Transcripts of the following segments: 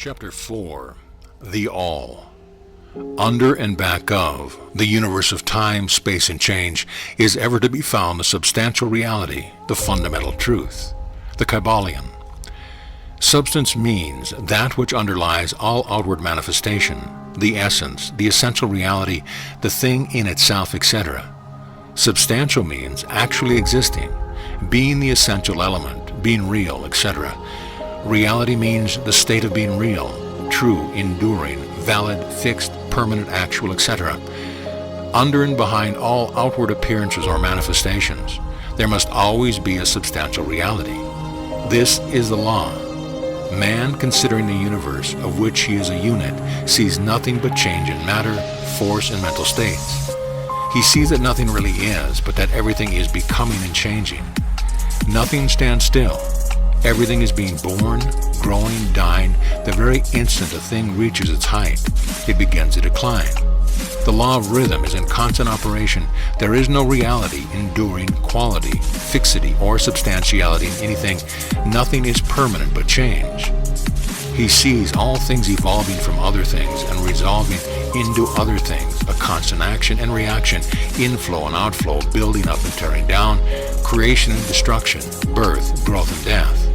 Chapter 4. The All. Under and back of the universe of time, space, and change is ever to be found the substantial reality, the fundamental truth, the Kybalion. Substance means that which underlies all outward manifestation, the essence, the essential reality, the thing in itself, etc. Substantial means actually existing, being the essential element, being real, etc. Reality means the state of being real, true, enduring, valid, fixed, permanent, actual, etc. Under and behind all outward appearances or manifestations, there must always be a substantial reality. This is the law. Man, considering the universe, of which he is a unit, sees nothing but change in matter, force, and mental states. He sees that nothing really is, but that everything is becoming and changing. Nothing stands still. Everything is being born, growing, dying. The very instant a thing reaches its height, it begins to decline. The law of rhythm is in constant operation. There is no reality, enduring, quality, fixity, or substantiality in anything. Nothing is permanent but change. He sees all things evolving from other things and resolving into other things, a constant action and reaction, inflow and outflow, building up and tearing down, creation and destruction, birth, growth, and death.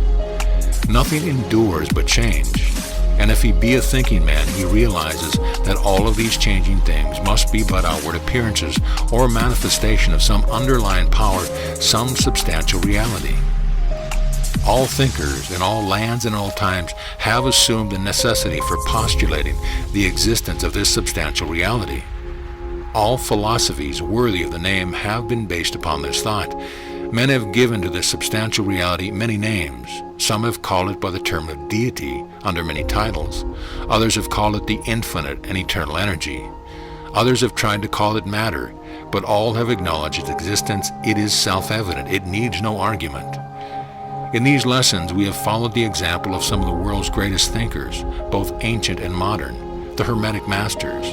Nothing endures but change. And if he be a thinking man, he realizes that all of these changing things must be but outward appearances or manifestation of some underlying power, some substantial reality. All thinkers in all lands and all times have assumed the necessity for postulating the existence of this substantial reality. All philosophies worthy of the name have been based upon this thought. Men have given to this substantial reality many names. Some have called it by the term of deity under many titles. Others have called it the infinite and eternal energy. Others have tried to call it matter, but all have acknowledged its existence. It is self-evident. It needs no argument. In these lessons, we have followed the example of some of the world's greatest thinkers, both ancient and modern, the Hermetic masters,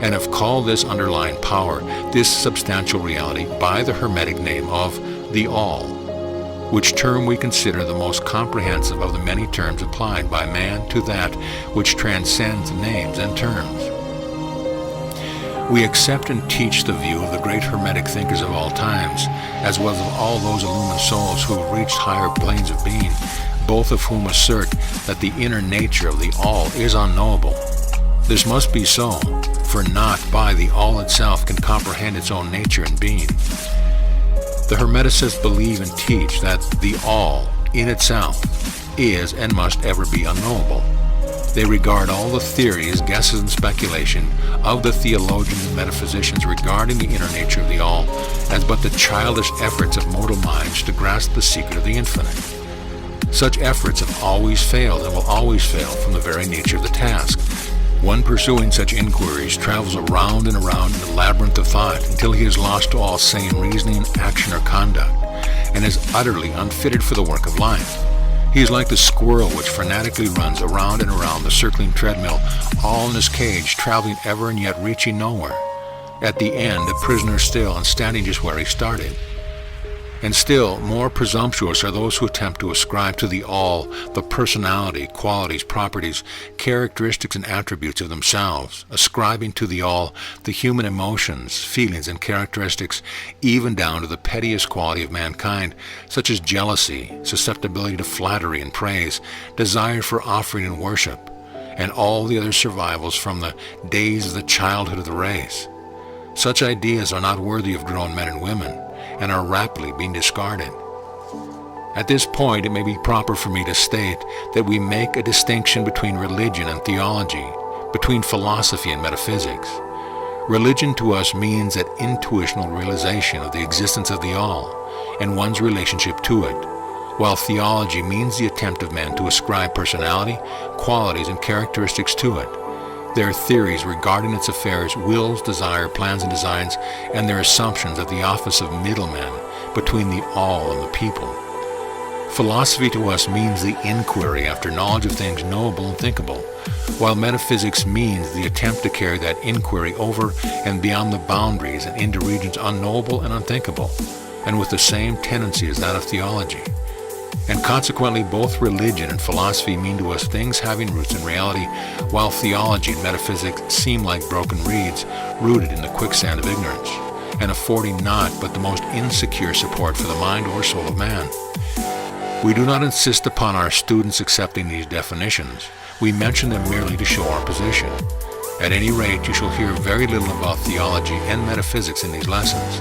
and have called this underlying power, this substantial reality, by the Hermetic name of the All, which term we consider the most comprehensive of the many terms applied by man to that which transcends names and terms. We accept and teach the view of the great Hermetic thinkers of all times, as well as of all those illumined souls who have reached higher planes of being, both of whom assert that the inner nature of the All is unknowable. This must be so, for not by the All itself can comprehend its own nature and being. The Hermeticists believe and teach that the All, in itself, is and must ever be unknowable. They regard all the theories, guesses, and speculation of the theologians and metaphysicians regarding the inner nature of the All as but the childish efforts of mortal minds to grasp the secret of the infinite. Such efforts have always failed and will always fail from the very nature of the task. One pursuing such inquiries travels around and around in the labyrinth of thought until he is lost to all sane reasoning, action, or conduct, and is utterly unfitted for the work of life. He is like the squirrel which frenetically runs around and around the circling treadmill, all in his cage, traveling ever and yet reaching nowhere. At the end, a prisoner still and standing just where he started. And still more presumptuous are those who attempt to ascribe to the All the personality, qualities, properties, characteristics, and attributes of themselves, ascribing to the All the human emotions, feelings, and characteristics, even down to the pettiest quality of mankind, such as jealousy, susceptibility to flattery and praise, desire for offering and worship, and all the other survivals from the days of the childhood of the race. Such ideas are not worthy of grown men and women, and are rapidly being discarded. At this point, it may be proper for me to state that we make a distinction between religion and theology, between philosophy and metaphysics. Religion to us means that intuitional realization of the existence of the All and one's relationship to it, while theology means the attempt of man to ascribe personality, qualities, and characteristics to it. Their theories regarding its affairs, wills, desire, plans, and designs, and their assumptions of the office of middlemen between the All and the people. Philosophy to us means the inquiry after knowledge of things knowable and thinkable, while metaphysics means the attempt to carry that inquiry over and beyond the boundaries and into regions unknowable and unthinkable, and with the same tendency as that of theology. And consequently, both religion and philosophy mean to us things having roots in reality, while theology and metaphysics seem like broken reeds rooted in the quicksand of ignorance, and affording naught but the most insecure support for the mind or soul of man. We do not insist upon our students accepting these definitions. We mention them merely to show our position. At any rate, you shall hear very little about theology and metaphysics in these lessons.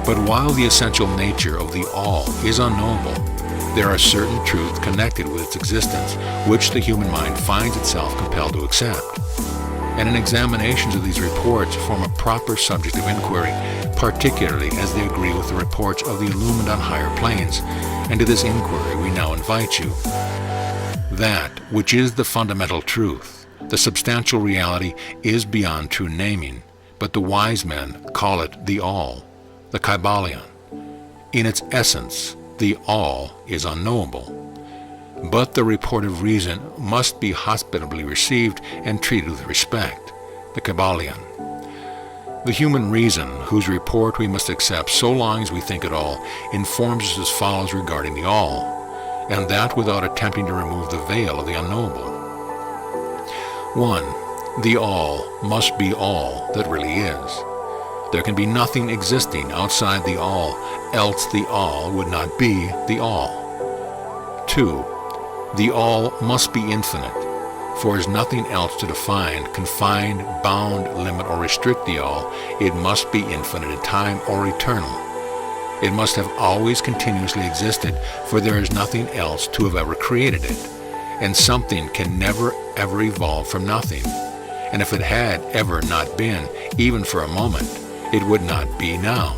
But while the essential nature of the all is unknowable, there are certain truths connected with its existence which the human mind finds itself compelled to accept. And an examination of these reports form a proper subject of inquiry, particularly as they agree with the reports of the illumined on higher planes. And to this inquiry we now invite you. That which is the fundamental truth, the substantial reality, is beyond true naming, but the wise men call it the all, the Kybalion. In its essence, the all is unknowable, but the report of reason must be hospitably received and treated with respect, the Kybalion. The human reason, whose report we must accept so long as we think at all, informs us as follows regarding the all, and that without attempting to remove the veil of the unknowable. 1. The all must be all that really is. There can be nothing existing outside the all, else the all would not be the all. 2. The all must be infinite, for is nothing else to define, confine, bound, limit, or restrict the all. It must be infinite in time or eternal. It must have always continuously existed, for there is nothing else to have ever created it. And something can never ever evolve from nothing. And if it had ever not been, even for a moment, it would not be now.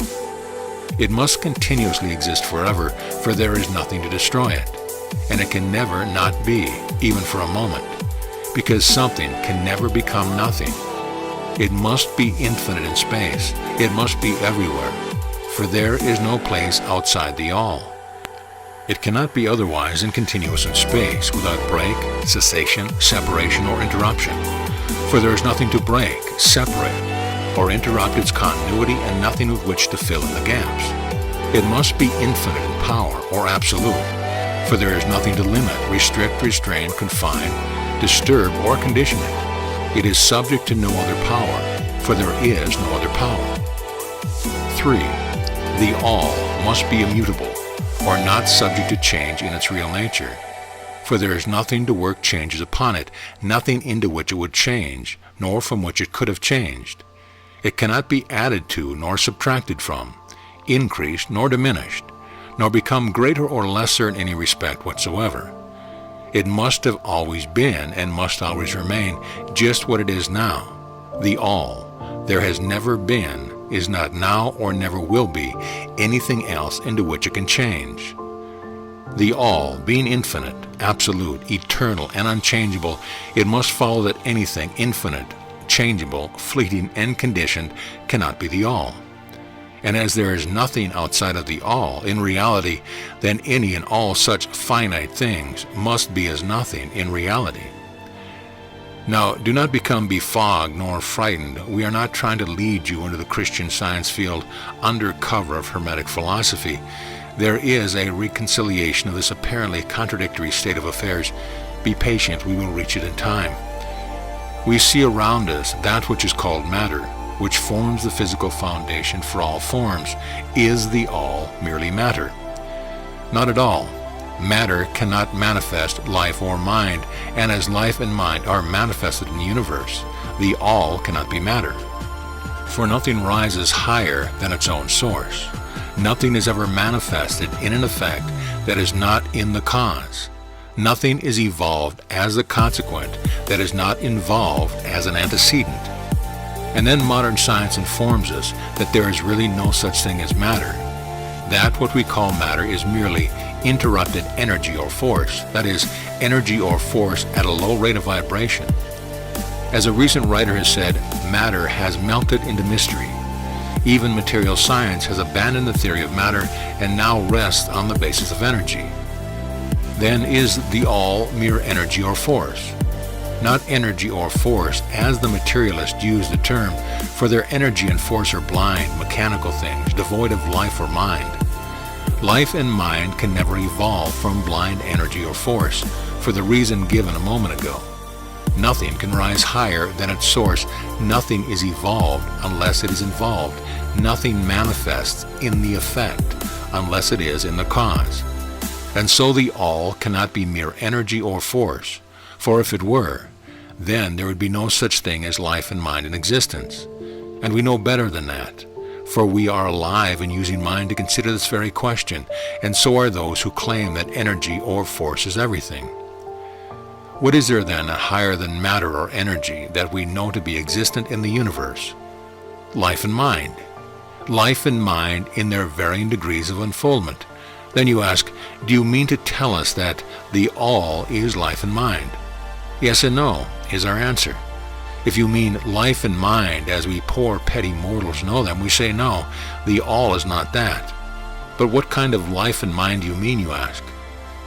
It must continuously exist forever, for there is nothing to destroy it. And it can never not be, even for a moment, because something can never become nothing. It must be infinite in space. It must be everywhere, for there is no place outside the all. It cannot be otherwise than continuous in space, without break, cessation, separation, or interruption. For there is nothing to break, separate, or interrupt its continuity, and nothing with which to fill in the gaps. It must be infinite in power, or absolute, for there is nothing to limit, restrict, restrain, confine, disturb, or condition it. It is subject to no other power, for there is no other power. 3. The all must be immutable, or not subject to change in its real nature, for there is nothing to work changes upon it, nothing into which it would change, nor from which it could have changed. It cannot be added to nor subtracted from, increased nor diminished, nor become greater or lesser in any respect whatsoever. It must have always been and must always remain just what it is now, the all. There has never been, is not now, or never will be anything else into which it can change. The all, being infinite, absolute, eternal, and unchangeable, it must follow that anything infinite, changeable, fleeting, and conditioned cannot be the all. And as there is nothing outside of the all in reality, then any and all such finite things must be as nothing in reality. Now, do not become befogged nor frightened. We are not trying to lead you into the Christian Science field under cover of Hermetic philosophy. There is a reconciliation of this apparently contradictory state of affairs. Be patient, we will reach it in time. We see around us that which is called matter, which forms the physical foundation for all forms. Is the all merely matter? Not at all. Matter cannot manifest life or mind, and as life and mind are manifested in the universe, the all cannot be matter. For nothing rises higher than its own source. Nothing is ever manifested in an effect that is not in the cause. Nothing is evolved as the consequent that is not involved as an antecedent. And then modern science informs us that there is really no such thing as matter. That what we call matter is merely interrupted energy or force, that is, energy or force at a low rate of vibration. As a recent writer has said, matter has melted into mystery. Even material science has abandoned the theory of matter and now rests on the basis of energy. Then is the all mere energy or force? Not energy or force as the materialists use the term, for their energy and force are blind, mechanical things, devoid of life or mind. Life and mind can never evolve from blind energy or force, for the reason given a moment ago. Nothing can rise higher than its source. Nothing is evolved unless it is involved. Nothing manifests in the effect unless it is in the cause. And so the all cannot be mere energy or force, for if it were, then there would be no such thing as life and mind in existence. And we know better than that, for we are alive and using mind to consider this very question, and so are those who claim that energy or force is everything. What is there then higher than matter or energy that we know to be existent in the universe? Life and mind. Life and mind in their varying degrees of unfoldment. Then you ask, do you mean to tell us that the all is life and mind? Yes and no is our answer. If you mean life and mind as we poor petty mortals know them, we say no, the all is not that. But what kind of life and mind do you mean, you ask?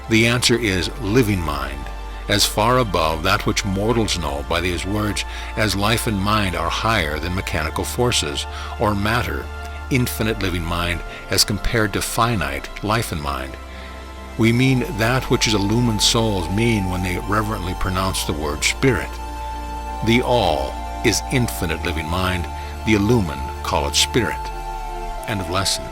The answer is living mind, as far above that which mortals know by these words as life and mind are higher than mechanical forces, or matter, infinite living mind as compared to finite life and mind. We mean that which is illumined souls mean when they reverently pronounce the word spirit. The all is infinite living mind, the illumined call it spirit. End of lesson.